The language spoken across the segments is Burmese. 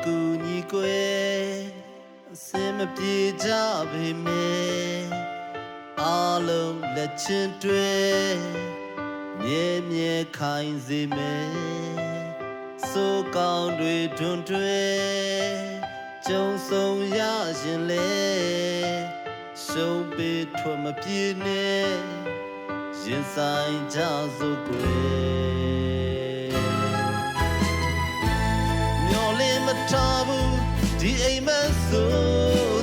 ကူညီကွယ်အစင်မပြေကြပေမဲ့အားလုံးလက်ချင်းတွဲမြဲမြဲခိုင်စေမယ်စိုးကောင်းတွေတွင်တွဲကြုံဆုံရရင်လေရှုံးပေးထွက်မပြေနဲ့ရင်ဆိုင်ကြစို့ကွယ်မျောလင်းမထားဘူးဒီအိမ်မဆို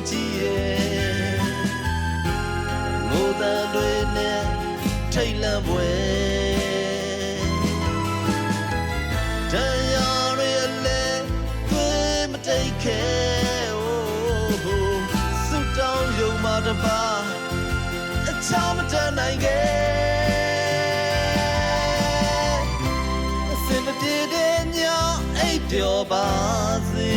ကြည့်ရဲ့ငိုတန်တွေနဲ့ထိတ်လန့်ပွဲတရားတွေလည်းသွေးမတိတ်ခဲဆုတောင်းယုံမှတပါအချောင်းမတန်နိုင်ခဲ့အစင်မပြေတဲ့ညအိပ်ပျော်ပါစေ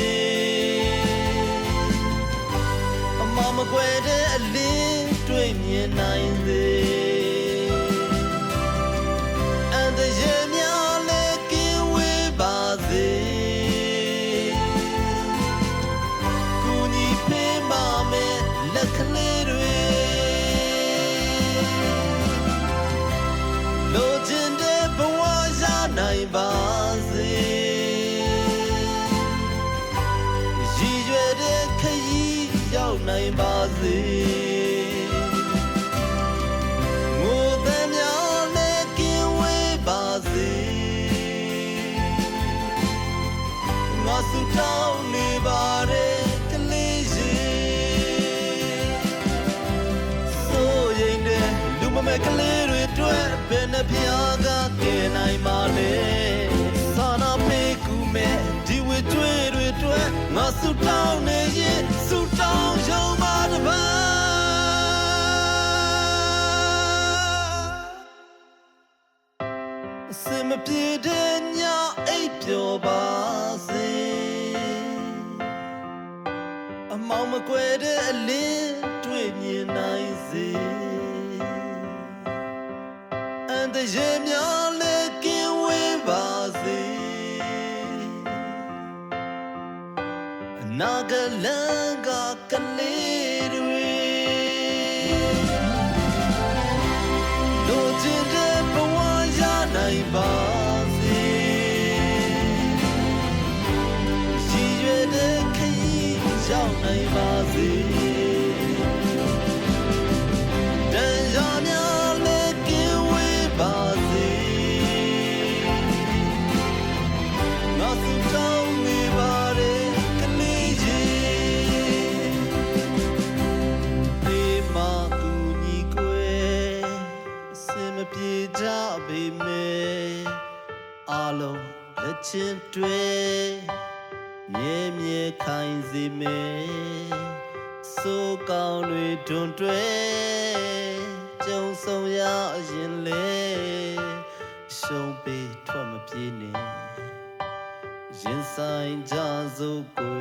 အမမကွယ်တဲ့အလင်းတွေ့မြင်နိုင်စေအန်တရေများလည်းကင်းဝေးပါစေကူညီပေးပါမယ်လက်ကလေးတွေလိုချင်တဲ့ဘဝရနိုင်ပါစေရည်ရွယ်တဲ့ခရီးရောက်နိုင်ပါစေငိုတဲ့များလည်းကင်းဝေးပါစေငါဆုတောင်းနေပါတယ်ကလေးရေစိုးရိမ်တဲ့လူမမဲ့ကလေးတွေတွေ့ဘယ်နှပြားကကဲနိုင်ပါလဲစာနာပေးကူမဲ့ဒီဝေတွေ့တွေတွေ့ငါဆုတောင်းနေရင်ဆုတောင်းယုံပါတပါအစင်မပြေတဲ့ညအိပ်ပျော်ပါစေအမောင်မကွယ်တဲ့အလင်းတွေ့မြင်နိုင်စေအန်တရေများလည်းကင်းဝေးပါစေအနာဂတ်လမ်းကကလေးတွေလိုချင်တဲ့ဘဝရနိုင်ပါစေရည်ရွယ်တဲ့ခရီးရောက်နိုင်ပါစေတရားများလည်းကင်းဝေးပါစေငါဆုတောင်းနေပါတယ်ကလေးကြီးဒီမှာကူညီကွယ်အစင်မပြေကြပေမဲ့အားလုံးလက်ချင်းတွဲမြဲမြဲခိုင်စေမယ်စိုးကောင်းတွေတွင်တွဲကြုံဆုံရရင်လေရှုံးပေးထွက်မပြေနဲ့ရင်ဆိုင်ကြစို့ကို